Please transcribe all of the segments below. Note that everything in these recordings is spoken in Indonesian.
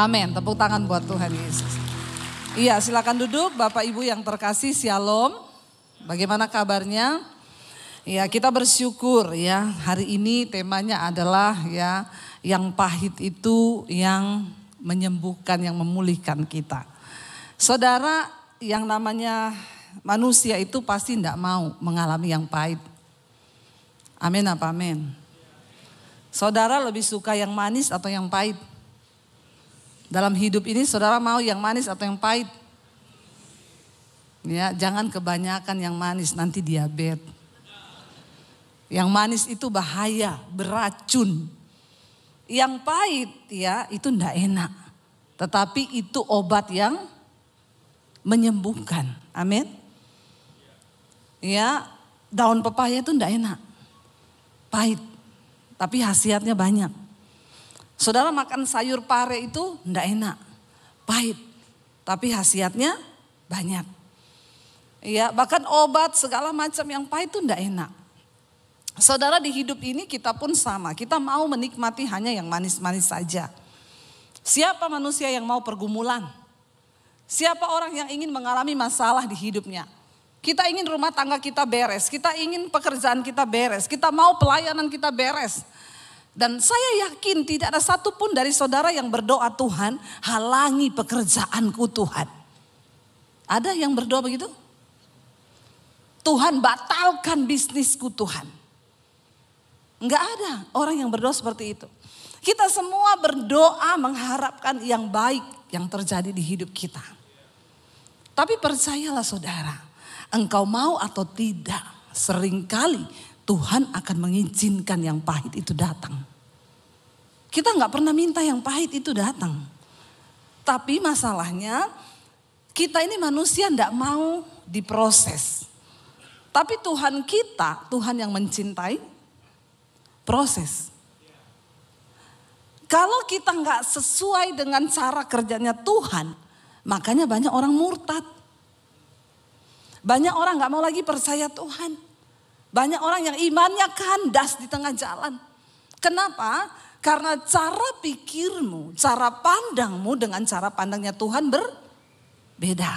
Amin, tepuk tangan buat Tuhan Yesus. Iya, silakan duduk Bapak Ibu yang terkasih, Shalom. Bagaimana kabarnya? Ya, kita bersyukur ya, hari ini temanya adalah ya, yang pahit itu yang menyembuhkan, yang memulihkan kita. Saudara, yang namanya manusia itu pasti tidak mau mengalami yang pahit. Amin apa amin? Saudara lebih suka yang manis atau yang pahit? Dalam hidup ini saudara mau yang manis atau yang pahit? Ya, jangan kebanyakan yang manis, nanti diabetes. Yang manis itu bahaya, beracun. Yang pahit ya itu enggak enak. Tetapi itu obat yang menyembuhkan. Amin. Ya, daun pepaya itu enggak enak. Pahit. Tapi khasiatnya banyak. Saudara makan sayur pare itu enggak enak. Pahit. Tapi khasiatnya banyak. Ya, bahkan obat segala macam yang pahit itu enggak enak. Saudara, di hidup ini kita pun sama. Kita mau menikmati hanya yang manis-manis saja. Siapa manusia yang mau pergumulan? Siapa orang yang ingin mengalami masalah di hidupnya? Kita ingin rumah tangga kita beres. Kita ingin pekerjaan kita beres. Kita mau pelayanan kita beres. Dan saya yakin tidak ada satupun dari saudara yang berdoa, Tuhan halangi pekerjaanku Tuhan. Ada yang berdoa begitu? Tuhan batalkan bisnisku Tuhan. Enggak ada orang yang berdoa seperti itu. Kita semua berdoa mengharapkan yang baik yang terjadi di hidup kita. Tapi percayalah saudara, engkau mau atau tidak, seringkali Tuhan akan mengizinkan yang pahit itu datang. Kita enggak pernah minta yang pahit itu datang. Tapi masalahnya kita ini manusia enggak mau diproses. Tapi Tuhan kita, Tuhan yang mencintai proses. Kalau kita nggak sesuai dengan cara kerjanya Tuhan, makanya banyak orang murtad. Banyak orang nggak mau lagi percaya Tuhan. Banyak orang yang imannya kandas di tengah jalan. Kenapa? Karena cara pikirmu, cara pandangmu dengan cara pandangnya Tuhan berbeda.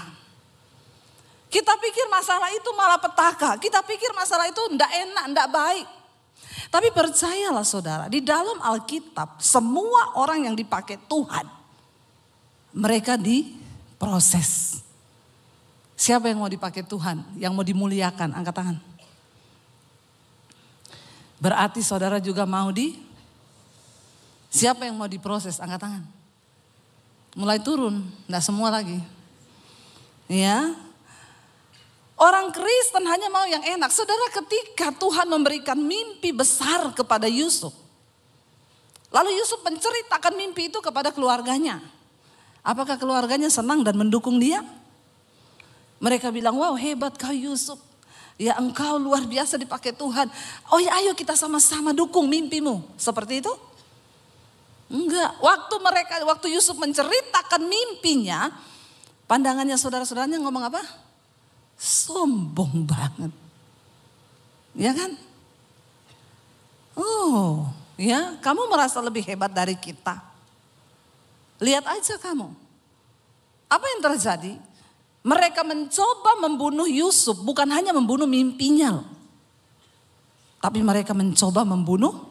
Kita pikir masalah itu malah petaka. Kita pikir masalah itu ndak enak, ndak baik. Tapi percayalah saudara, di dalam Alkitab semua orang yang dipakai Tuhan, mereka diproses. Siapa yang mau dipakai Tuhan, yang mau dimuliakan, angkat tangan. Berarti saudara juga mau siapa yang mau diproses, angkat tangan. Mulai turun, enggak semua lagi. Ya. Orang Kristen hanya mau yang enak. Saudara, ketika Tuhan memberikan mimpi besar kepada Yusuf. Lalu Yusuf menceritakan mimpi itu kepada keluarganya. Apakah keluarganya senang dan mendukung dia? Mereka bilang, wow hebat kau Yusuf. Ya engkau luar biasa dipakai Tuhan. Oh ya ayo kita sama-sama dukung mimpimu. Seperti itu? Enggak. Waktu Yusuf menceritakan mimpinya. Pandangannya saudara-saudaranya ngomong apa? Sombong banget. Ya kan? Oh ya, kamu merasa lebih hebat dari kita. Lihat aja kamu. Apa yang terjadi? Mereka mencoba membunuh Yusuf, bukan hanya membunuh mimpinya. Tapi mereka mencoba membunuh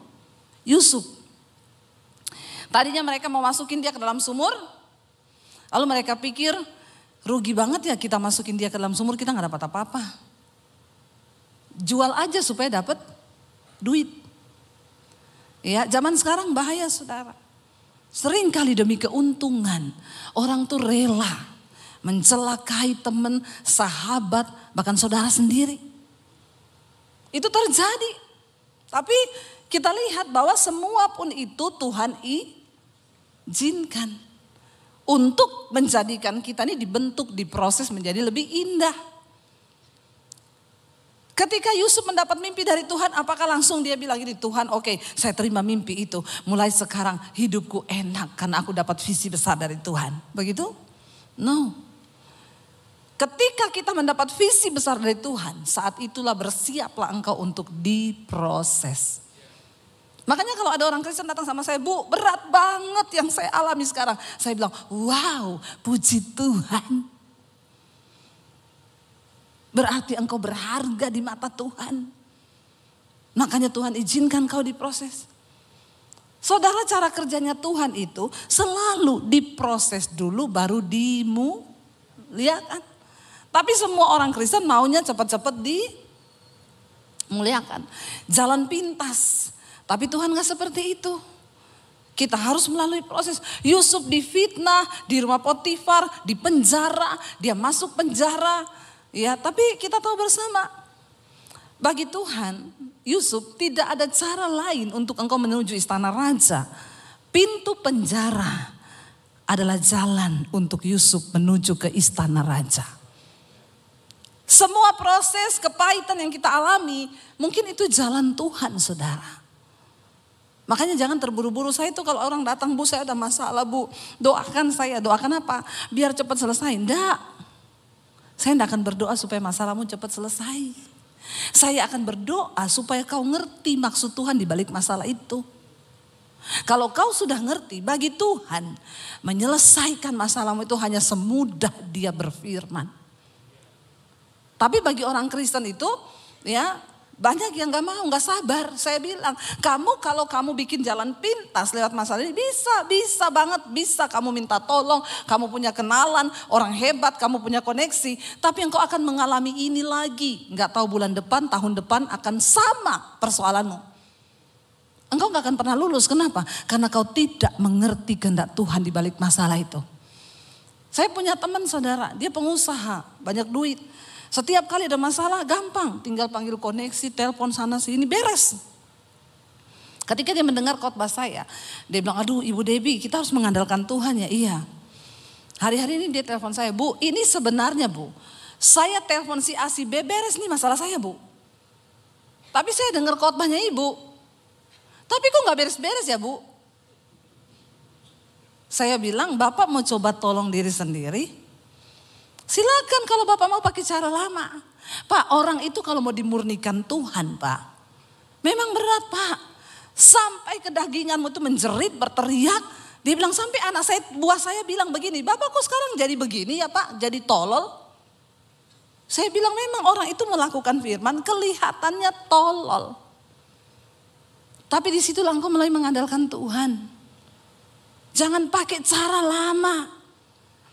Yusuf. Tadinya mereka mau masukin dia ke dalam sumur. Lalu mereka pikir, rugi banget ya kita masukin dia ke dalam sumur, kita gak dapat apa-apa. Jual aja supaya dapat duit. Ya, zaman sekarang bahaya saudara. Sering kali demi keuntungan, orang tuh rela mencelakai teman, sahabat, bahkan saudara sendiri. Itu terjadi. Tapi kita lihat bahwa semua pun itu Tuhan izinkan. Untuk menjadikan kita ini dibentuk, diproses menjadi lebih indah. Ketika Yusuf mendapat mimpi dari Tuhan, apakah langsung dia bilang gini, Tuhan oke, saya terima mimpi itu. Mulai sekarang hidupku enak karena aku dapat visi besar dari Tuhan. Begitu? No. Ketika kita mendapat visi besar dari Tuhan, saat itulah bersiaplah engkau untuk diproses. Makanya kalau ada orang Kristen datang sama saya, Bu, berat banget yang saya alami sekarang. Saya bilang, wow, puji Tuhan. Berarti engkau berharga di mata Tuhan. Makanya Tuhan izinkan kau diproses. Saudara, cara kerjanya Tuhan itu selalu diproses dulu baru dimuliakan. Tapi semua orang Kristen maunya cepat-cepat dimuliakan. Jalan pintas. Tapi Tuhan gak seperti itu. Kita harus melalui proses. Yusuf difitnah, di rumah Potifar, di penjara, dia masuk penjara. Ya, tapi kita tahu bersama, bagi Tuhan, Yusuf tidak ada cara lain untuk engkau menuju istana raja. Pintu penjara adalah jalan untuk Yusuf menuju ke istana raja. Semua proses kepahitan yang kita alami, mungkin itu jalan Tuhan, saudara. Makanya jangan terburu-buru. Saya itu kalau orang datang, Bu, saya ada masalah, Bu, doakan saya. Doakan apa? Biar cepat selesai. Enggak. Saya tidak akan berdoa supaya masalahmu cepat selesai. Saya akan berdoa supaya kau ngerti maksud Tuhan di balik masalah itu. Kalau kau sudah ngerti, bagi Tuhan menyelesaikan masalahmu itu hanya semudah Dia berfirman. Tapi bagi orang Kristen itu, ya, banyak yang gak mau, gak sabar. Saya bilang, kalau kamu bikin jalan pintas lewat masalah ini, bisa banget, bisa kamu minta tolong, kamu punya kenalan, orang hebat, kamu punya koneksi. Tapi engkau akan mengalami ini lagi. Gak tahu bulan depan, tahun depan akan sama persoalanmu. Engkau gak akan pernah lulus, kenapa? Karena kau tidak mengerti kehendak Tuhan di balik masalah itu. Saya punya teman, saudara, dia pengusaha, banyak duit. Setiap kali ada masalah gampang, tinggal panggil koneksi, telepon sana sini, beres. Ketika dia mendengar khotbah saya, dia bilang, aduh Ibu Debbie, kita harus mengandalkan Tuhan ya. Iya. Hari-hari ini dia telepon saya, Bu, ini sebenarnya, Bu, saya telepon si A si B, beres nih masalah saya, Bu. Tapi saya dengar khotbahnya Ibu, tapi kok gak beres-beres ya, Bu? Saya bilang, Bapak mau coba tolong diri sendiri? Silakan kalau Bapak mau pakai cara lama. Pak, orang itu kalau mau dimurnikan Tuhan, Pak, memang berat, Pak. Sampai kedaginganmu itu menjerit, berteriak. Dia bilang sampai anak saya, buah saya bilang begini, Bapak kok sekarang jadi begini ya Pak, jadi tolol. Saya bilang memang orang itu melakukan firman, kelihatannya tolol. Tapi disitulah engkau mulai mengandalkan Tuhan. Jangan pakai cara lama.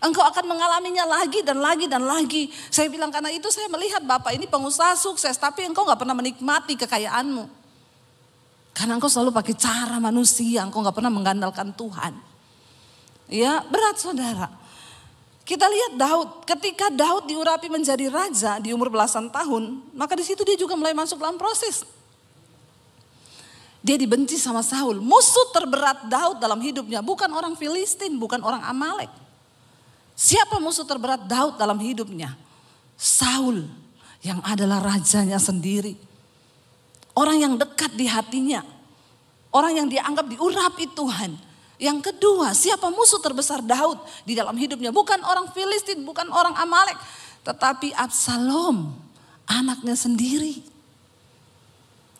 Engkau akan mengalaminya lagi dan lagi dan lagi. Saya bilang karena itu saya melihat Bapak ini pengusaha sukses. Tapi engkau gak pernah menikmati kekayaanmu. Karena engkau selalu pakai cara manusia. Engkau gak pernah mengandalkan Tuhan. Ya, berat saudara. Kita lihat Daud. Ketika Daud diurapi menjadi raja di umur belasan tahun. Maka di situ dia juga mulai masuk dalam proses. Dia dibenci sama Saul. Musuh terberat Daud dalam hidupnya. Bukan orang Filistin, bukan orang Amalek. Siapa musuh terberat Daud dalam hidupnya? Saul yang adalah rajanya sendiri. Orang yang dekat di hatinya. Orang yang dianggap diurapi Tuhan. Yang kedua, siapa musuh terbesar Daud di dalam hidupnya? Bukan orang Filistin, bukan orang Amalek. Tetapi Absalom, anaknya sendiri.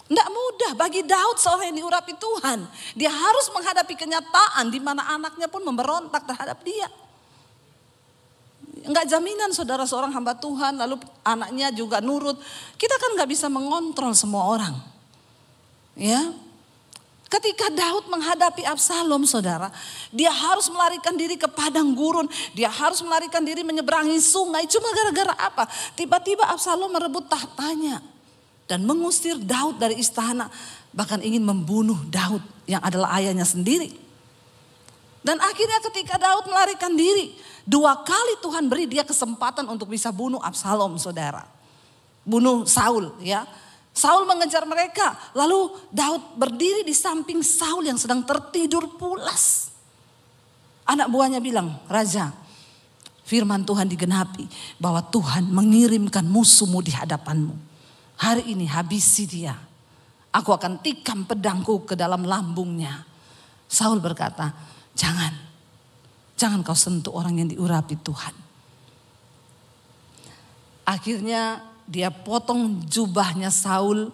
Tidak mudah bagi Daud seorang yang diurapi Tuhan. Dia harus menghadapi kenyataan di mana anaknya pun memberontak terhadap dia. Enggak jaminan saudara seorang hamba Tuhan lalu anaknya juga nurut. Kita kan enggak bisa mengontrol semua orang. Ya. Ketika Daud menghadapi Absalom saudara, dia harus melarikan diri ke padang gurun, dia harus melarikan diri menyeberangi sungai. Cuma gara-gara apa? Tiba-tiba Absalom merebut tahtanya dan mengusir Daud dari istana, bahkan ingin membunuh Daud yang adalah ayahnya sendiri. Dan akhirnya ketika Daud melarikan diri, 2 kali Tuhan beri dia kesempatan untuk bisa bunuh Absalom saudara. Bunuh Saul ya. Saul mengejar mereka. Lalu Daud berdiri di samping Saul yang sedang tertidur pulas. Anak buahnya bilang, Raja, firman Tuhan digenapi bahwa Tuhan mengirimkan musuhmu di hadapanmu. Hari ini habisi dia. Aku akan tikam pedangku ke dalam lambungnya. Saul berkata, Jangan kau sentuh orang yang diurapi Tuhan. Akhirnya dia potong jubahnya Saul.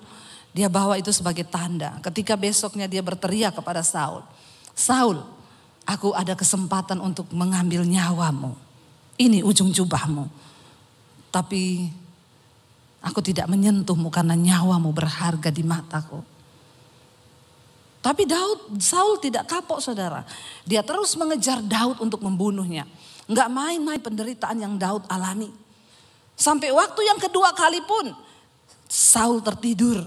Dia bawa itu sebagai tanda. Ketika besoknya dia berteriak kepada Saul, Saul, aku ada kesempatan untuk mengambil nyawamu. Ini ujung jubahmu. Tapi aku tidak menyentuhmu karena nyawamu berharga di mataku. Tapi Saul tidak kapok saudara. Dia terus mengejar Daud untuk membunuhnya. Enggak main-main penderitaan yang Daud alami. Sampai waktu yang kedua kali pun Saul tertidur.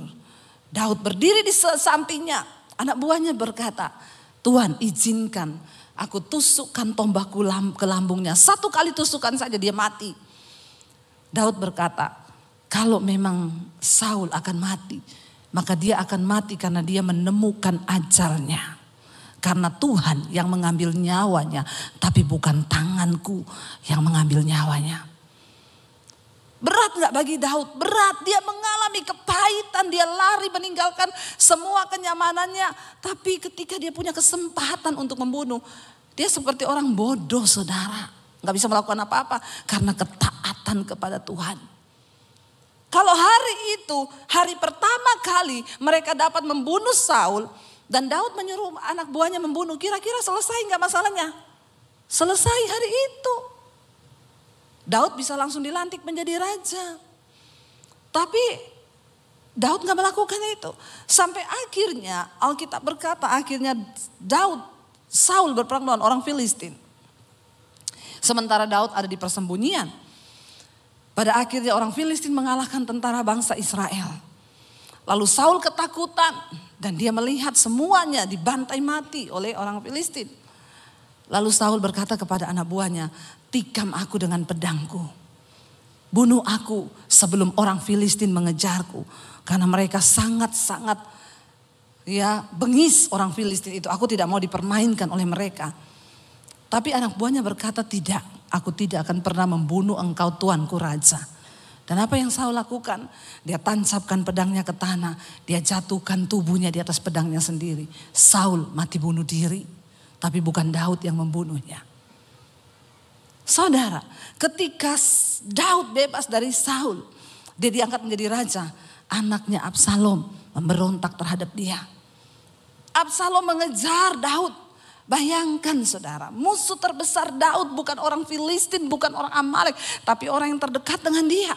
Daud berdiri di sampingnya. Anak buahnya berkata, Tuhan izinkan aku tusukkan tombakku ke lambungnya. 1 kali tusukan saja dia mati. Daud berkata, kalau memang Saul akan mati, maka dia akan mati karena dia menemukan ajalnya. Karena Tuhan yang mengambil nyawanya, tapi bukan tanganku yang mengambil nyawanya. Berat gak bagi Daud? Berat, dia mengalami kepahitan, dia lari meninggalkan semua kenyamanannya. Tapi ketika dia punya kesempatan untuk membunuh, dia seperti orang bodoh saudara. Gak bisa melakukan apa-apa karena ketaatan kepada Tuhan. Kalau hari itu, hari pertama kali mereka dapat membunuh Saul dan Daud menyuruh anak buahnya membunuh, kira-kira selesai gak masalahnya? Selesai hari itu. Daud bisa langsung dilantik menjadi raja. Tapi Daud gak melakukan itu. Sampai akhirnya Alkitab berkata akhirnya Saul berperang melawan orang Filistin. Sementara Daud ada di persembunyian. Pada akhirnya orang Filistin mengalahkan tentara bangsa Israel. Lalu Saul ketakutan dan dia melihat semuanya dibantai mati oleh orang Filistin. Lalu Saul berkata kepada anak buahnya, tikam aku dengan pedangku. Bunuh aku sebelum orang Filistin mengejarku. Karena mereka sangat-sangat bengis orang Filistin itu. Aku tidak mau dipermainkan oleh mereka. Tapi anak buahnya berkata, tidak, aku tidak akan pernah membunuh engkau tuanku raja. Dan apa yang Saul lakukan? Dia tancapkan pedangnya ke tanah. Dia jatuhkan tubuhnya di atas pedangnya sendiri. Saul mati bunuh diri. Tapi bukan Daud yang membunuhnya. Saudara, ketika Daud bebas dari Saul, dia diangkat menjadi raja. Anaknya Absalom memberontak terhadap dia. Absalom mengejar Daud. Bayangkan saudara, musuh terbesar Daud bukan orang Filistin, bukan orang Amalek, tapi orang yang terdekat dengan dia.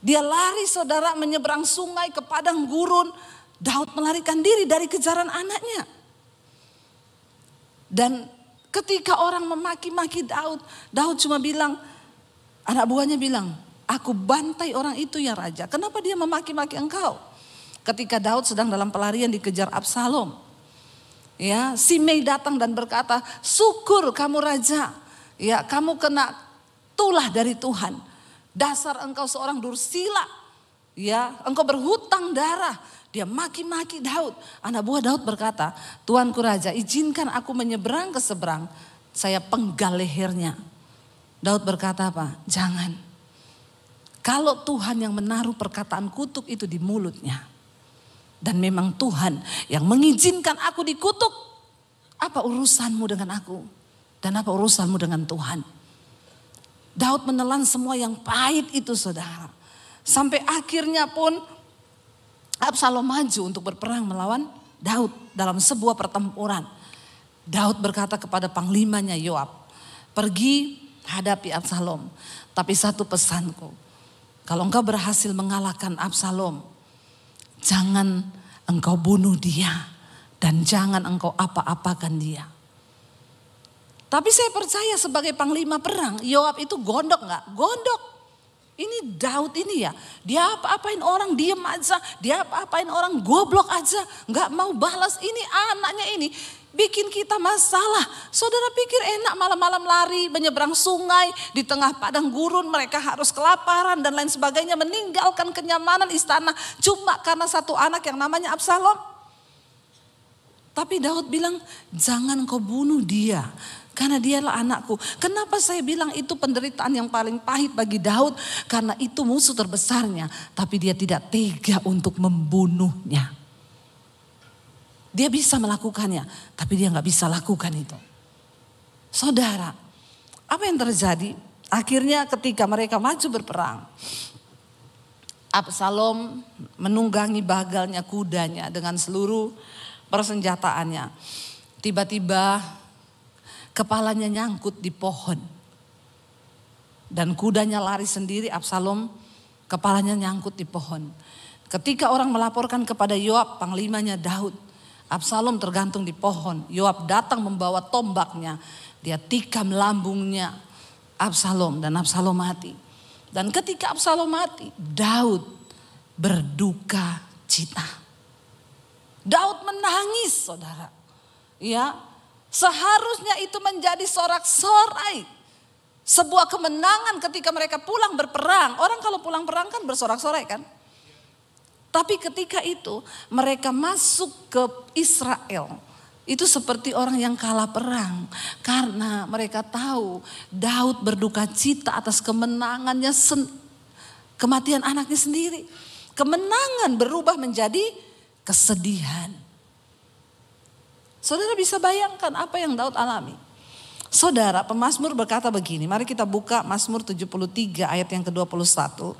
Dia lari saudara menyeberang sungai ke padang gurun. Daud melarikan diri dari kejaran anaknya. Dan ketika orang memaki-maki Daud, Daud cuma bilang, anak buahnya bilang, aku bantai orang itu ya raja. Kenapa dia memaki-maki engkau? Ketika Daud sedang dalam pelarian dikejar Absalom, Simei datang dan berkata, syukur kamu raja, kamu kena tulah dari Tuhan. Dasar engkau seorang dursila, engkau berhutang darah. Dia maki-maki Daud. Anak buah Daud berkata, Tuanku raja, izinkan aku menyeberang ke seberang. Saya penggal lehernya. Daud berkata apa? Jangan. Kalau Tuhan yang menaruh perkataan kutuk itu di mulutnya. Dan memang Tuhan yang mengizinkan aku dikutuk. Apa urusanmu dengan aku? Dan apa urusanmu dengan Tuhan? Daud menelan semua yang pahit itu saudara. Sampai akhirnya pun Absalom maju untuk berperang melawan Daud dalam sebuah pertempuran. Daud berkata kepada panglimanya Yoab, pergi hadapi Absalom. Tapi satu pesanku, kalau engkau berhasil mengalahkan Absalom, jangan engkau bunuh dia dan jangan engkau apa-apakan dia. Tapi saya percaya sebagai panglima perang, Yoab itu gondok gak? Gondok. Ini Daud ini dia apa-apain orang diem aja, dia apa-apain orang goblok aja, gak mau balas. Ini anaknya ini bikin kita masalah. Saudara pikir enak malam-malam lari menyeberang sungai di tengah padang gurun, mereka harus kelaparan dan lain sebagainya, meninggalkan kenyamanan istana cuma karena satu anak yang namanya Absalom. Tapi Daud bilang, jangan kau bunuh dia. Karena dialah anakku. Kenapa saya bilang itu penderitaan yang paling pahit bagi Daud? Karena itu musuh terbesarnya. Tapi dia tidak tega untuk membunuhnya. Dia bisa melakukannya. Tapi dia gak bisa lakukan itu. Saudara, apa yang terjadi? Akhirnya ketika mereka maju berperang. Absalom menunggangi bagalnya kudanya dengan seluruh persenjataannya. Tiba-tiba kepalanya nyangkut di pohon. Dan kudanya lari sendiri, Absalom kepalanya nyangkut di pohon. Ketika orang melaporkan kepada Yoab, panglimanya Daud, Absalom tergantung di pohon. Yoab datang membawa tombaknya, dia tikam lambungnya Absalom dan Absalom mati. Dan ketika Absalom mati, Daud berduka cita. Daud menangis, saudara. Ya, seharusnya itu menjadi sorak-sorai. Sebuah kemenangan ketika mereka pulang berperang. Orang kalau pulang perang kan bersorak-sorai kan. Tapi ketika itu mereka masuk ke Israel. Itu seperti orang yang kalah perang. Karena mereka tahu Daud berduka cita atas kemenangannya, kematian anaknya sendiri. Kemenangan berubah menjadi kesedihan. Saudara bisa bayangkan apa yang Daud alami. Saudara, pemazmur berkata begini. Mari kita buka Mazmur 73 ayat yang ke-21.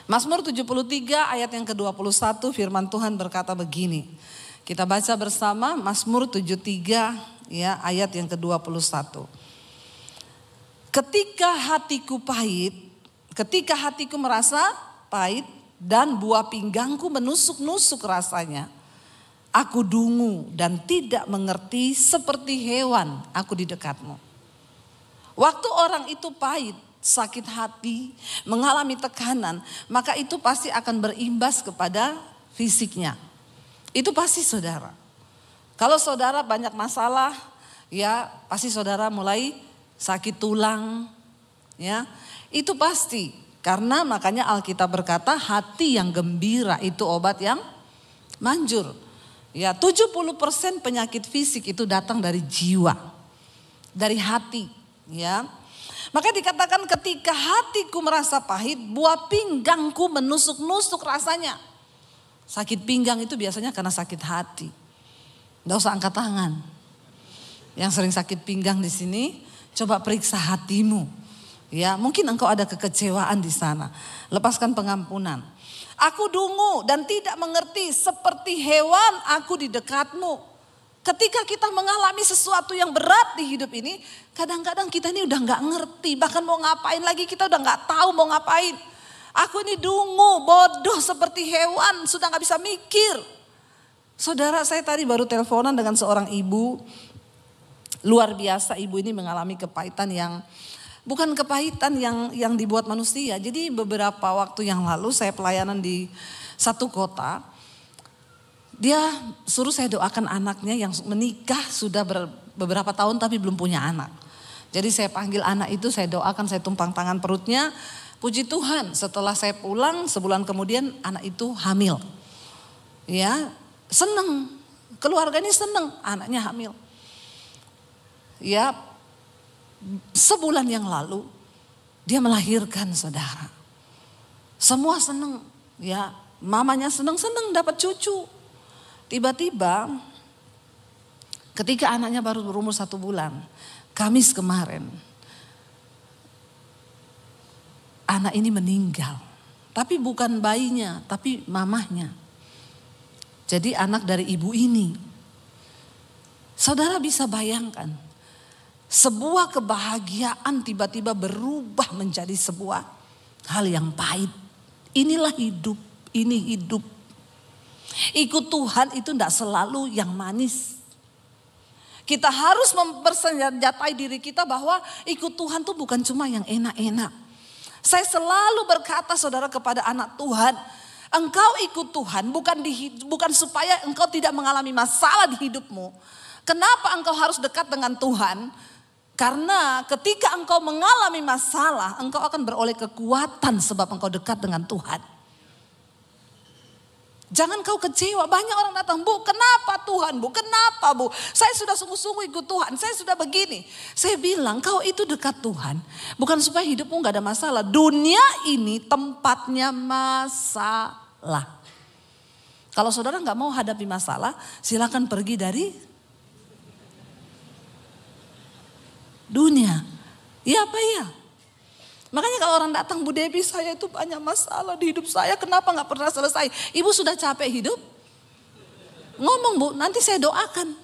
Mazmur 73 ayat yang ke-21 firman Tuhan berkata begini. Kita baca bersama Mazmur 73 ya, ayat yang ke-21. Ketika hatiku merasa pahit dan buah pinggangku menusuk-nusuk rasanya. Aku dungu dan tidak mengerti seperti hewan aku di dekatmu. Waktu orang itu pahit, sakit hati, mengalami tekanan, maka itu pasti akan berimbas kepada fisiknya. Itu pasti saudara. Kalau saudara banyak masalah, ya pasti saudara mulai sakit tulang, ya itu pasti. Karena makanya Alkitab berkata hati yang gembira itu obat yang manjur. Ya 70% penyakit fisik itu datang dari jiwa, dari hati, ya. Maka dikatakan ketika hatiku merasa pahit, buah pinggangku menusuk-nusuk rasanya. Sakit pinggang itu biasanya karena sakit hati. Nggak usah angkat tangan. Yang sering sakit pinggang di sini, coba periksa hatimu. Ya, mungkin engkau ada kekecewaan di sana. Lepaskan pengampunan. Aku dungu dan tidak mengerti seperti hewan aku di dekatmu. Ketika kita mengalami sesuatu yang berat di hidup ini, kadang-kadang kita ini udah gak ngerti. Bahkan mau ngapain lagi kita udah gak tahu mau ngapain. Aku ini dungu, bodoh seperti hewan, sudah gak bisa mikir. Saudara, saya tadi baru teleponan dengan seorang ibu. Luar biasa, ibu ini mengalami kepahitan yang bukan kepahitan yang dibuat manusia. Jadi beberapa waktu yang lalu saya pelayanan di satu kota. Dia suruh saya doakan anaknya yang menikah sudah beberapa tahun tapi belum punya anak. Jadi saya panggil anak itu, saya doakan, saya tumpang tangan perutnya. Puji Tuhan, setelah saya pulang sebulan kemudian anak itu hamil. Ya, seneng. Keluarga ini seneng anaknya hamil. Ya, sebulan yang lalu dia melahirkan, saudara. Semua seneng, ya, mamanya seneng dapat cucu. Tiba-tiba ketika anaknya baru berumur 1 bulan, Kamis kemarin, anak ini meninggal. Tapi bukan bayinya, tapi mamahnya. Jadi anak dari ibu ini. Saudara bisa bayangkan, sebuah kebahagiaan tiba-tiba berubah menjadi sebuah hal yang pahit. Inilah hidup, ini hidup. Ikut Tuhan itu tidak selalu yang manis. Kita harus mempersenjatai diri kita bahwa ikut Tuhan itu bukan cuma yang enak-enak. Saya selalu berkata saudara kepada anak Tuhan, engkau ikut Tuhan bukan supaya engkau tidak mengalami masalah di hidupmu. Kenapa engkau harus dekat dengan Tuhan? Karena ketika engkau mengalami masalah, engkau akan beroleh kekuatan sebab engkau dekat dengan Tuhan. Jangan kau kecewa, banyak orang datang, Bu kenapa Tuhan, Bu kenapa Bu? Saya sudah sungguh-sungguh ikut Tuhan, saya sudah begini. Saya bilang kau itu dekat Tuhan, bukan supaya hidupmu gak ada masalah. Dunia ini tempatnya masalah. Kalau saudara gak mau hadapi masalah, silakan pergi dari dunia. Iya apa ya? Makanya kalau orang datang, Bu Debbie saya itu banyak masalah di hidup saya, kenapa gak pernah selesai? Ibu sudah capek hidup? Ngomong Bu, nanti saya doakan.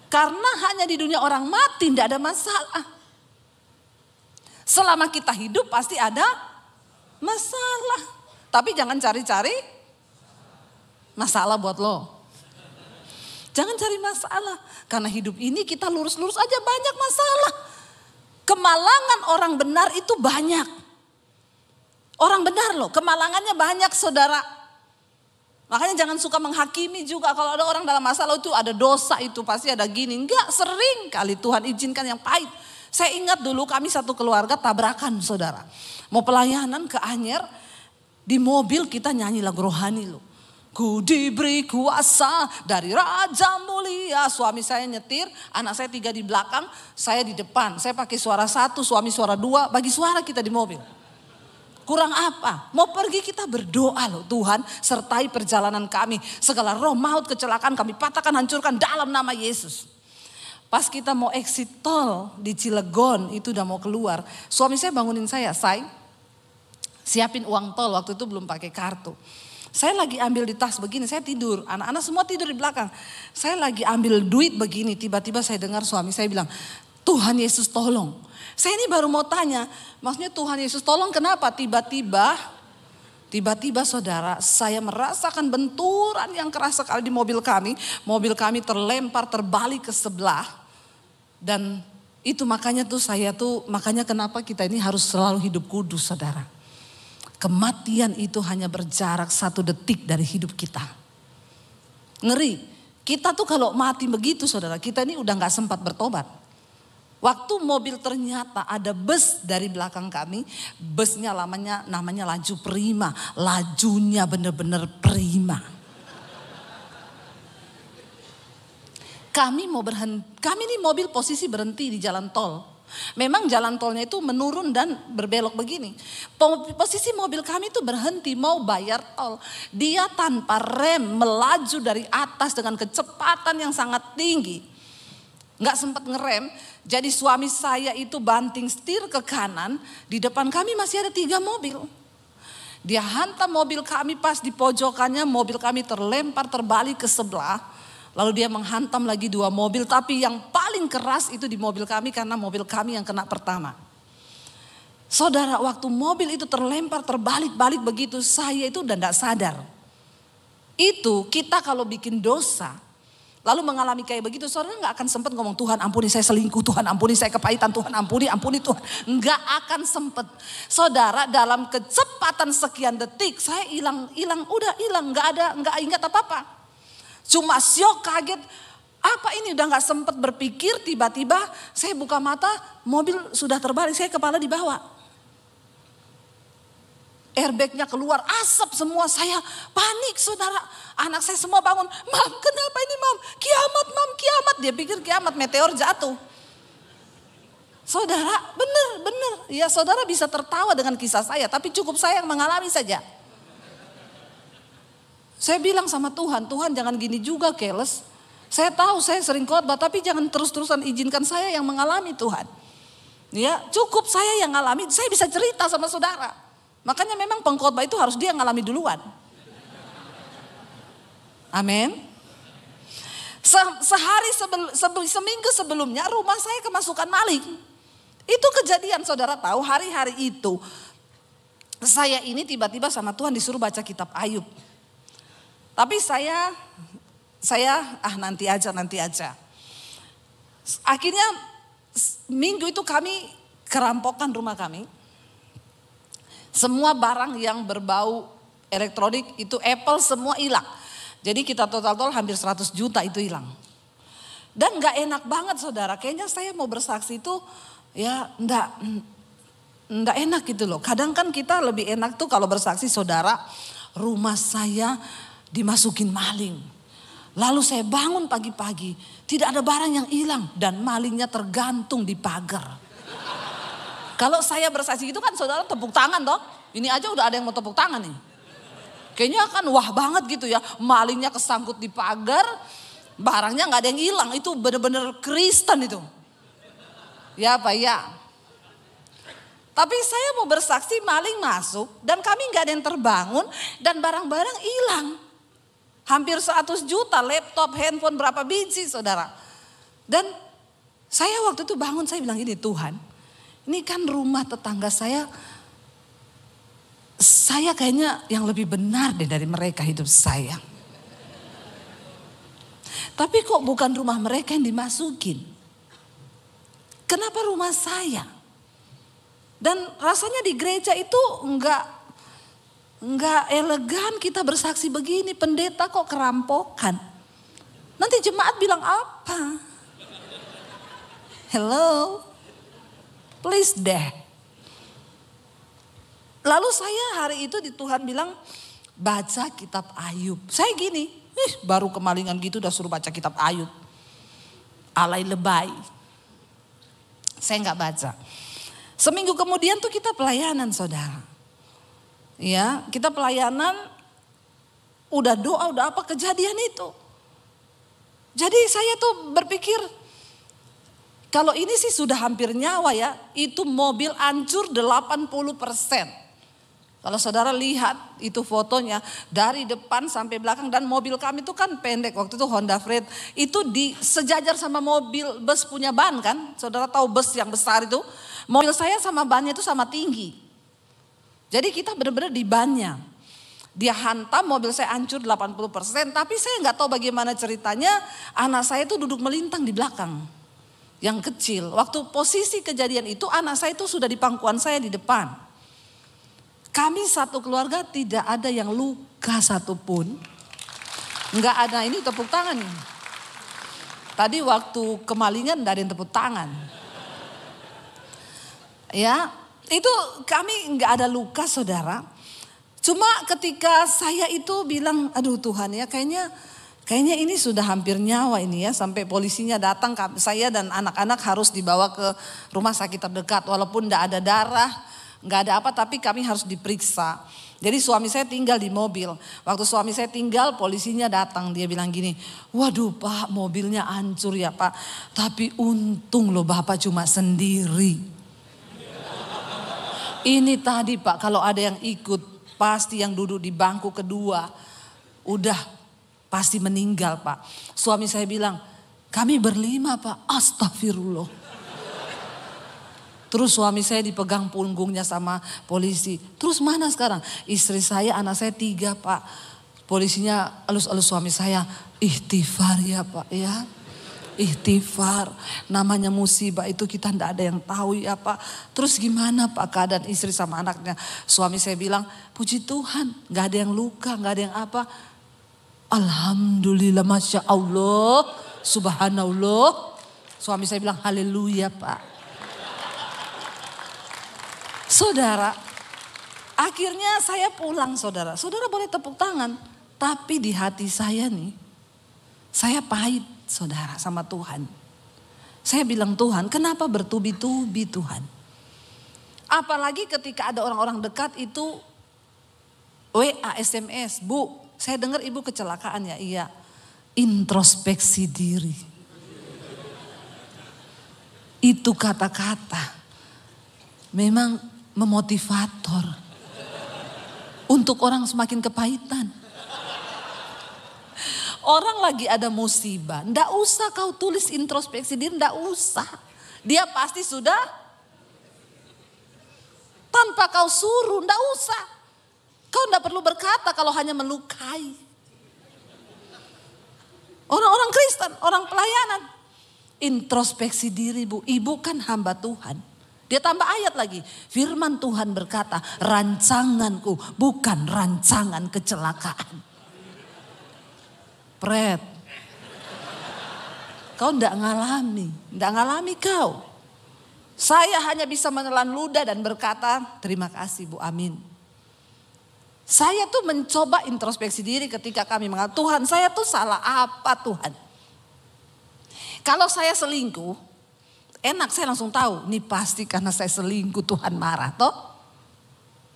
Karena hanya di dunia orang mati tidak ada masalah. Selama kita hidup pasti ada masalah. Tapi jangan cari-cari masalah buat lo. Jangan cari masalah. Karena hidup ini kita lurus-lurus aja banyak masalah. Kemalangan orang benar itu banyak. Orang benar loh, kemalangannya banyak saudara. Makanya jangan suka menghakimi juga kalau ada orang dalam masalah itu ada dosa itu pasti ada gini. Enggak, sering kali Tuhan izinkan yang pahit. Saya ingat dulu kami satu keluarga tabrakan saudara. Mau pelayanan ke Anyer, di mobil kita nyanyi lagu rohani loh. Ku diberi kuasa dari Raja Mulia. Suami saya nyetir, anak saya 3 di belakang, saya di depan. Saya pakai suara 1, suami suara 2, bagi suara kita di mobil. Kurang apa? Mau pergi kita berdoa loh, Tuhan sertai perjalanan kami. Segala roh maut kecelakaan kami patahkan, hancurkan dalam nama Yesus. Pas kita mau exit tol di Cilegon itu udah mau keluar. Suami saya bangunin saya, siapin uang tol, waktu itu belum pakai kartu. Saya lagi ambil di tas begini, saya tidur. Anak-anak semua tidur di belakang. Saya lagi ambil duit begini, tiba-tiba saya dengar suami saya bilang, Tuhan Yesus tolong. Saya ini baru mau tanya, maksudnya Tuhan Yesus tolong kenapa? Tiba-tiba saudara, saya merasakan benturan yang keras sekali di mobil kami. Mobil kami terlempar, terbalik ke sebelah. Dan itu makanya makanya kenapa kita ini harus selalu hidup kudus saudara. Kematian itu hanya berjarak 1 detik dari hidup kita. Ngeri, kita tuh kalau mati begitu saudara, kita ini udah gak sempat bertobat. Waktu mobil ternyata ada bus dari belakang kami, busnya namanya laju prima, lajunya bener-bener prima. Kami ini mobil posisi berhenti di jalan tol. Memang jalan tolnya itu menurun dan berbelok begini. Posisi mobil kami itu berhenti mau bayar tol. Dia tanpa rem melaju dari atas dengan kecepatan yang sangat tinggi. Gak sempat ngerem. Jadi suami saya itu banting setir ke kanan. Di depan kami masih ada 3 mobil. Dia hantam mobil kami pas di pojokannya. Mobil kami terlempar terbalik ke sebelah. Lalu dia menghantam lagi 2 mobil. Tapi yang paling keras itu di mobil kami karena mobil kami yang kena pertama. Saudara, waktu mobil itu terlempar terbalik-balik begitu, saya itu udah gak sadar. Itu kita kalau bikin dosa, lalu mengalami kayak begitu, saudara gak akan sempat ngomong Tuhan ampuni saya selingkuh, Tuhan ampuni saya kepahitan, Tuhan ampuni Tuhan. Gak akan sempet. Saudara, dalam kecepatan sekian detik saya hilang, udah hilang, gak ingat apa-apa. Cuma syok, kaget, apa ini udah gak sempet berpikir, tiba-tiba saya buka mata, mobil sudah terbalik, saya kepala di bawah. Airbagnya keluar, asap semua, saya panik saudara. Anak saya semua bangun, Mam kenapa ini Mam? Kiamat Mam, kiamat. Dia pikir kiamat, meteor jatuh. Saudara, bener. Ya saudara bisa tertawa dengan kisah saya, tapi cukup saya yang mengalami saja. Saya bilang sama Tuhan jangan gini juga keles. Saya tahu saya sering khotbah tapi jangan terus-terusan izinkan saya yang mengalami Tuhan. Ya cukup saya yang ngalami, saya bisa cerita sama saudara. Makanya memang pengkhotbah itu harus dia ngalami duluan. Amin. Seminggu sebelumnya rumah saya kemasukan maling. Itu kejadian saudara tahu hari-hari itu. Saya ini tiba-tiba sama Tuhan disuruh baca kitab Ayub. Tapi saya nanti aja. Akhirnya minggu itu kami kerampokan rumah kami. Semua barang yang berbau elektronik itu Apple semua hilang. Jadi kita total hampir 100 juta itu hilang. Dan gak enak banget saudara. Kayaknya saya mau bersaksi itu ya enggak enak gitu loh. Kadang kan kita lebih enak tuh kalau bersaksi saudara. Rumah saya dimasukin maling. Lalu saya bangun pagi-pagi. Tidak ada barang yang hilang. Dan malingnya tergantung di pagar. Kalau saya bersaksi itu kan saudara tepuk tangan toh. Ini aja udah ada yang mau tepuk tangan nih. Kayaknya kan wah banget gitu ya. Malingnya kesangkut di pagar. Barangnya gak ada yang hilang. Itu bener-bener Kristen itu. Ya Pak ya. Tapi saya mau bersaksi maling masuk dan kami nggak ada yang terbangun dan barang-barang hilang. Hampir 100 juta, laptop, handphone berapa biji saudara. Dan saya waktu itu bangun saya bilang gini, Tuhan ini kan rumah tetangga saya kayaknya yang lebih benar deh dari mereka hidup saya. Tapi kok bukan rumah mereka yang dimasukin. Kenapa rumah saya? Dan rasanya di gereja itu enggak elegan kita bersaksi begini, pendeta kok kerampokan. Nanti jemaat bilang apa? Hello, please deh. Lalu saya hari itu di Tuhan bilang baca kitab Ayub. Saya gini, baru kemalingan gitu udah suruh baca kitab Ayub. Alay lebay. Saya nggak baca. Seminggu kemudian tuh kita pelayanan saudara. Ya, kita pelayanan udah doa, udah apa kejadian itu. Jadi saya tuh berpikir kalau ini sih sudah hampir nyawa ya, itu mobil hancur 80%. Kalau saudara lihat itu fotonya dari depan sampai belakang dan mobil kami itu kan pendek waktu itu Honda Freed itu sejajar sama mobil bus punya ban kan, saudara tahu bus yang besar itu, mobil saya sama bannya itu sama tinggi. Jadi kita benar-benar di bannya. Dia hantam mobil saya hancur 80%, tapi saya nggak tahu bagaimana ceritanya anak saya itu duduk melintang di belakang. Yang kecil, waktu posisi kejadian itu anak saya itu sudah di pangkuan saya di depan. Kami satu keluarga tidak ada yang luka satupun. Enggak ada, ini tepuk tangan nih. Tadi waktu kemalingan enggak ada yang tepuk tangan. Ya, itu kami enggak ada luka saudara. Cuma ketika saya itu bilang, aduh Tuhan ya kayaknya ini sudah hampir nyawa ini ya. Sampai polisinya datang, saya dan anak-anak harus dibawa ke rumah sakit terdekat. Walaupun enggak ada darah, nggak ada apa, tapi kami harus diperiksa. Jadi suami saya tinggal di mobil. Waktu suami saya tinggal, polisinya datang. Dia bilang gini, waduh Pak, mobilnya hancur ya Pak. Tapi untung loh Bapak cuma sendiri. Ini tadi Pak, kalau ada yang ikut, pasti yang duduk di bangku kedua, udah pasti meninggal Pak. Suami saya bilang, kami berlima Pak, astagfirullah. Terus suami saya dipegang punggungnya sama polisi. Terus mana sekarang? Istri saya, anak saya 3 Pak. Polisinya elus-elus suami saya. Ikhtifar ya Pak ya. Ikhtifar. Namanya musibah itu kita tidak ada yang tahu ya Pak. Terus gimana Pak keadaan istri sama anaknya? Suami saya bilang, puji Tuhan gak ada yang luka, gak ada yang apa. Alhamdulillah, Masya Allah, Subhanallah. Suami saya bilang haleluya Pak. Saudara, akhirnya saya pulang saudara. Saudara boleh tepuk tangan. Tapi di hati saya nih, saya pahit saudara sama Tuhan. Saya bilang Tuhan, kenapa bertubi-tubi Tuhan? Apalagi ketika ada orang-orang dekat itu WA, SMS. Bu, saya dengar ibu kecelakaan ya, iya. Introspeksi diri. Itu kata-kata memang memotivator untuk orang semakin kepahitan. Orang lagi ada musibah, ndak usah kau tulis introspeksi diri, ndak usah. Dia pasti sudah tanpa kau suruh, ndak usah. Kau ndak perlu berkata kalau hanya melukai. Orang-orang Kristen, orang pelayanan, introspeksi diri Bu, ibu kan hamba Tuhan. Dia tambah ayat lagi. Firman Tuhan berkata, rancanganku bukan rancangan kecelakaan. Pret. Kau enggak ngalami kau. Saya hanya bisa menelan ludah dan berkata, terima kasih Bu, amin. Saya tuh mencoba introspeksi diri ketika kami mengatakan, Tuhan saya tuh salah apa Tuhan? Kalau saya selingkuh, enak saya langsung tahu, ini pasti karena saya selingkuh Tuhan marah toh.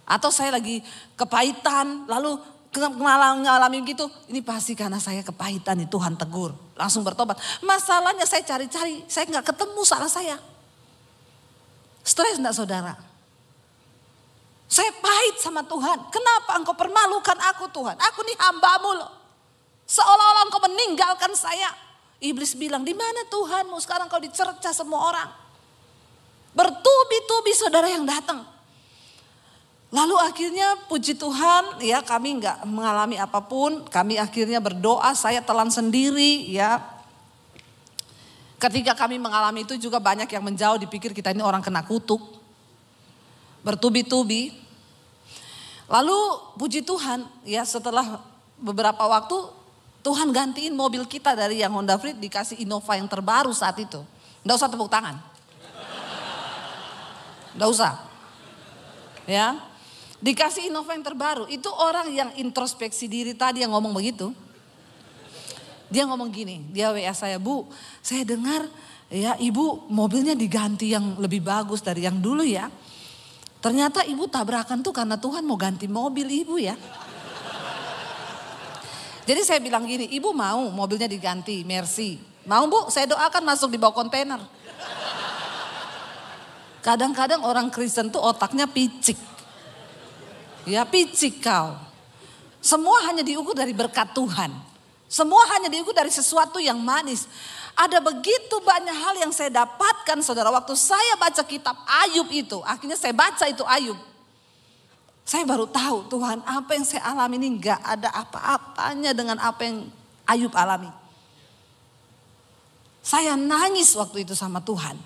Atau saya lagi kepahitan lalu ngalami gitu, ini pasti karena saya kepahitan nih Tuhan tegur. Langsung bertobat. Masalahnya saya cari-cari, saya gak ketemu salah saya. Stres enggak saudara? Saya pahit sama Tuhan. Kenapa engkau permalukan aku Tuhan? Aku nih hamba-Mu loh. Seolah-olah engkau meninggalkan saya. Iblis bilang, di mana Tuhanmu? Sekarang kau dicerca semua orang. Bertubi-tubi saudara yang datang. Lalu akhirnya puji Tuhan ya kami nggak mengalami apapun. Kami akhirnya berdoa, saya telan sendiri ya. Ketika kami mengalami itu juga banyak yang menjauh, dipikir kita ini orang kena kutuk. Bertubi-tubi. Lalu puji Tuhan ya setelah beberapa waktu Tuhan gantiin mobil kita dari yang Honda Freed dikasih Innova yang terbaru saat itu. Nggak usah tepuk tangan. Nggak usah. Ya. Dikasih Innova yang terbaru. Itu orang yang introspeksi diri tadi yang ngomong begitu. Dia ngomong gini, dia WA saya, Bu, saya dengar ya Ibu mobilnya diganti yang lebih bagus dari yang dulu ya. Ternyata Ibu tabrakan tuh karena Tuhan mau ganti mobil Ibu ya. Jadi saya bilang gini, Ibu mau mobilnya diganti, Mercy. Mau Bu, saya doakan masuk di bawah kontainer. Kadang-kadang orang Kristen tuh otaknya picik. Ya picik kau. Semua hanya diukur dari berkat Tuhan. Semua hanya diukur dari sesuatu yang manis. Ada begitu banyak hal yang saya dapatkan saudara. Waktu saya baca kitab Ayub itu. Akhirnya saya baca itu Ayub. Saya baru tahu Tuhan apa yang saya alami ini gak ada apa-apanya dengan apa yang Ayub alami. Saya nangis waktu itu sama Tuhan.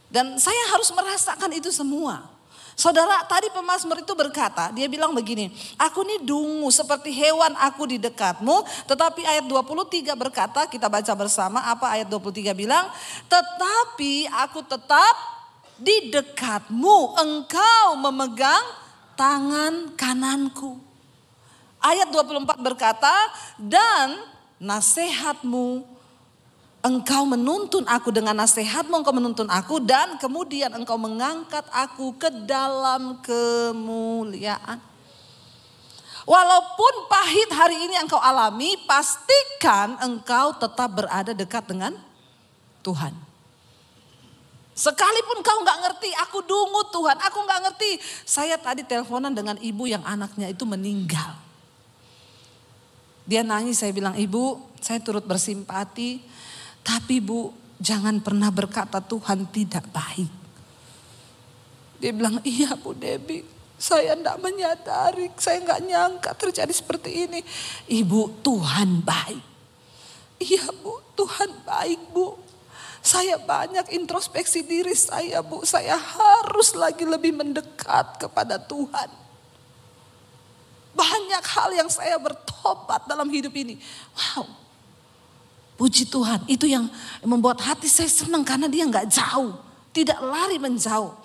Dan saya harus merasakan itu semua. Saudara tadi pemazmur itu berkata, dia bilang begini, aku ini dungu seperti hewan aku di dekatmu. Tetapi ayat 23 berkata, kita baca bersama apa ayat 23 bilang. Tetapi aku tetap di dekatmu, engkau memegang tangan kananku. Ayat 24 berkata, dan nasihatmu, engkau menuntun aku dengan nasihatmu, engkau menuntun aku. Dan kemudian engkau mengangkat aku ke dalam kemuliaan. Walaupun pahit hari ini engkau alami, pastikan engkau tetap berada dekat dengan Tuhan. Sekalipun kau gak ngerti, aku dungu Tuhan, aku gak ngerti. Saya tadi teleponan dengan ibu yang anaknya itu meninggal. Dia nangis, saya bilang, Ibu saya turut bersimpati. Tapi Bu jangan pernah berkata Tuhan tidak baik. Dia bilang, iya Bu Debbie, saya gak menyadari, saya gak nyangka terjadi seperti ini. Ibu Tuhan baik. Iya Bu, Tuhan baik Bu. Saya banyak introspeksi diri saya Bu. Saya harus lagi lebih mendekat kepada Tuhan. Banyak hal yang saya bertobat dalam hidup ini. Wow. Puji Tuhan. Itu yang membuat hati saya senang karena dia gak jauh. Tidak lari menjauh.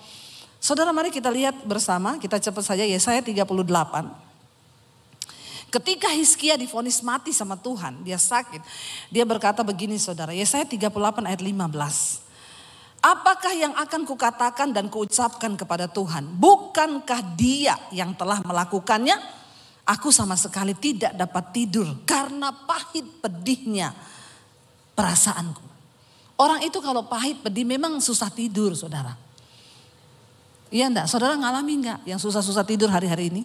Saudara mari kita lihat bersama. Kita cepat saja Yesaya 38. Ketika Hizkia divonis mati sama Tuhan, dia sakit. Dia berkata begini saudara, Yesaya 38 ayat 15. Apakah yang akan kukatakan dan kuucapkan kepada Tuhan? Bukankah dia yang telah melakukannya? Aku sama sekali tidak dapat tidur karena pahit pedihnya perasaanku. Orang itu kalau pahit pedih memang susah tidur saudara. Iya enggak? Saudara ngalami enggak yang susah-susah tidur hari-hari ini?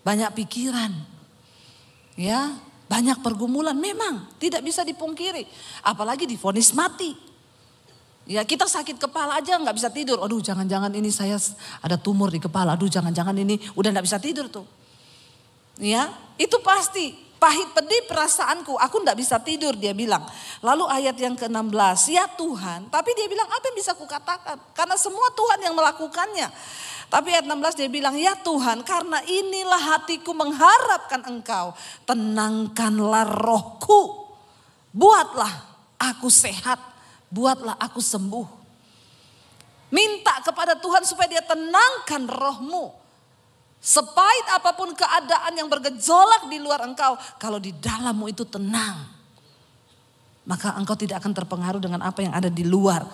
Banyak pikiran. Ya, banyak pergumulan memang tidak bisa dipungkiri. Apalagi divonis mati. Ya, kita sakit kepala aja nggak bisa tidur. Aduh, jangan-jangan ini saya ada tumor di kepala. Aduh, jangan-jangan ini udah nggak bisa tidur tuh. Ya, itu pasti pahit pedih perasaanku. Aku nggak bisa tidur dia bilang. Lalu ayat yang ke-16, ya Tuhan. Tapi dia bilang apa yang bisa kukatakan? Karena semua Tuhan yang melakukannya. Tapi ayat 16 dia bilang, ya Tuhan karena inilah hatiku mengharapkan Engkau. Tenangkanlah rohku. Buatlah aku sehat. Buatlah aku sembuh. Minta kepada Tuhan supaya dia tenangkan rohmu. Sepahit apapun keadaan yang bergejolak di luar engkau. Kalau di dalammu itu tenang. maka engkau tidak akan terpengaruh dengan apa yang ada di luar.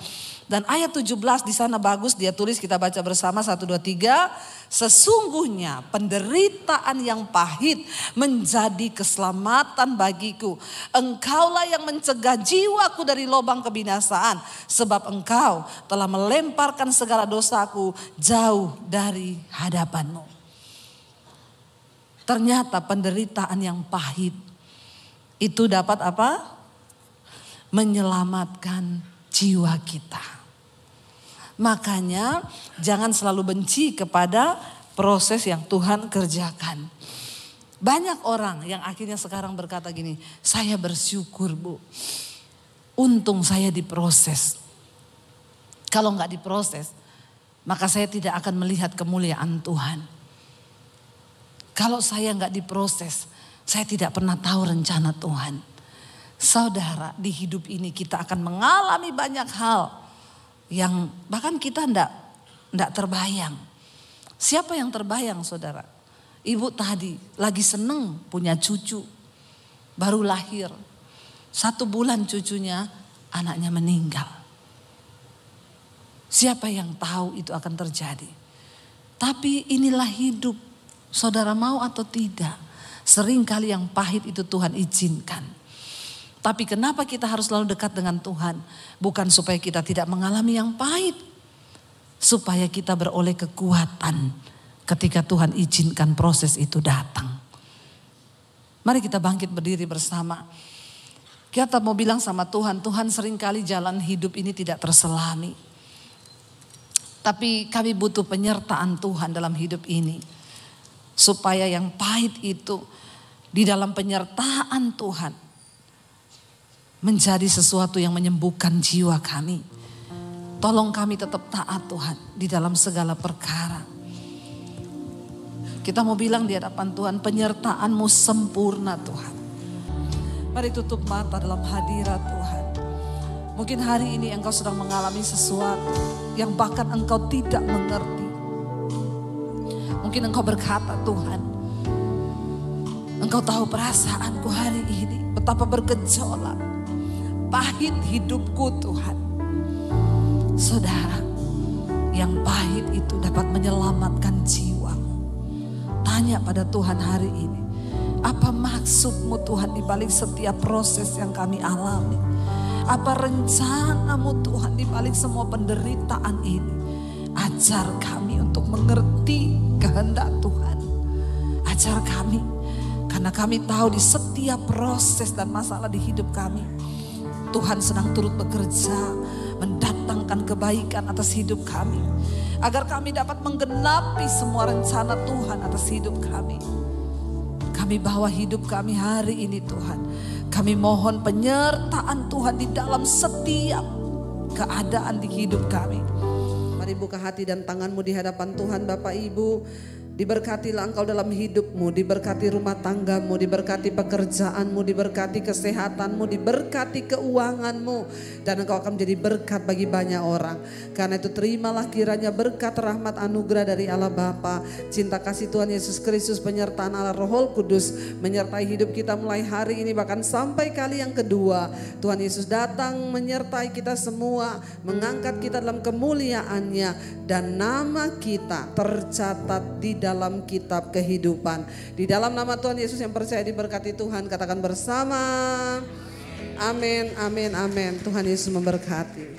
Dan ayat 17 di sana bagus dia tulis, kita baca bersama 1, 2, 3. Sesungguhnya penderitaan yang pahit menjadi keselamatan bagiku. Engkaulah yang mencegah jiwaku dari lubang kebinasaan. Sebab engkau telah melemparkan segala dosaku jauh dari hadapanmu. Ternyata penderitaan yang pahit itu dapat apa? Menyelamatkan jiwa kita. Makanya jangan selalu benci kepada proses yang Tuhan kerjakan. Banyak orang yang akhirnya sekarang berkata gini, saya bersyukur Bu, untung saya diproses. Kalau nggak diproses, maka saya tidak akan melihat kemuliaan Tuhan. Kalau saya nggak diproses, saya tidak pernah tahu rencana Tuhan. Saudara, di hidup ini kita akan mengalami banyak hal yang bahkan kita enggak terbayang. Siapa yang terbayang saudara? Ibu tadi lagi seneng punya cucu. Baru lahir. 1 bulan cucunya anaknya meninggal. Siapa yang tahu itu akan terjadi? Tapi inilah hidup. Saudara mau atau tidak. Seringkali yang pahit itu Tuhan izinkan. Tapi kenapa kita harus selalu dekat dengan Tuhan? Bukan supaya kita tidak mengalami yang pahit. Supaya kita beroleh kekuatan ketika Tuhan izinkan proses itu datang. Mari kita bangkit berdiri bersama. Kita mau bilang sama Tuhan, Tuhan seringkali jalan hidup ini tidak terselami. Tapi kami butuh penyertaan Tuhan dalam hidup ini. Supaya yang pahit itu di dalam penyertaan Tuhan menjadi sesuatu yang menyembuhkan jiwa kami. Tolong kami tetap taat Tuhan di dalam segala perkara. Kita mau bilang di hadapan Tuhan, penyertaan-Mu sempurna Tuhan. Mari tutup mata dalam hadirat Tuhan. Mungkin hari ini engkau sedang mengalami sesuatu yang bahkan engkau tidak mengerti. Mungkin engkau berkata, Tuhan, engkau tahu perasaanku hari ini, betapa bergejolak. Pahit hidupku Tuhan. Saudara, yang pahit itu dapat menyelamatkan jiwamu. Tanya pada Tuhan hari ini, apa maksud-Mu Tuhan di balik setiap proses yang kami alami? Apa rencana-Mu Tuhan di balik semua penderitaan ini? Ajar kami untuk mengerti kehendak Tuhan. Ajar kami, karena kami tahu di setiap proses dan masalah di hidup kami, Tuhan sedang turut bekerja mendatangkan kebaikan atas hidup kami. Agar kami dapat menggenapi semua rencana Tuhan atas hidup kami. Kami bawa hidup kami hari ini Tuhan. Kami mohon penyertaan Tuhan di dalam setiap keadaan di hidup kami. Mari buka hati dan tanganmu di hadapan Tuhan Bapak Ibu. Diberkatilah engkau dalam hidupmu, diberkati rumah tanggamu, diberkati pekerjaanmu, diberkati kesehatanmu, diberkati keuanganmu. Dan engkau akan menjadi berkat bagi banyak orang. Karena itu terimalah kiranya berkat rahmat anugerah dari Allah Bapa, cinta kasih Tuhan Yesus Kristus, penyertaan Allah Roh Kudus menyertai hidup kita mulai hari ini bahkan sampai kali yang kedua. Tuhan Yesus datang menyertai kita semua, mengangkat kita dalam kemuliaannya, dan nama kita tercatat di dalam kitab kehidupan. Di dalam nama Tuhan Yesus yang percaya diberkati Tuhan, katakan bersama. Amin, amin, amin. Tuhan Yesus memberkati.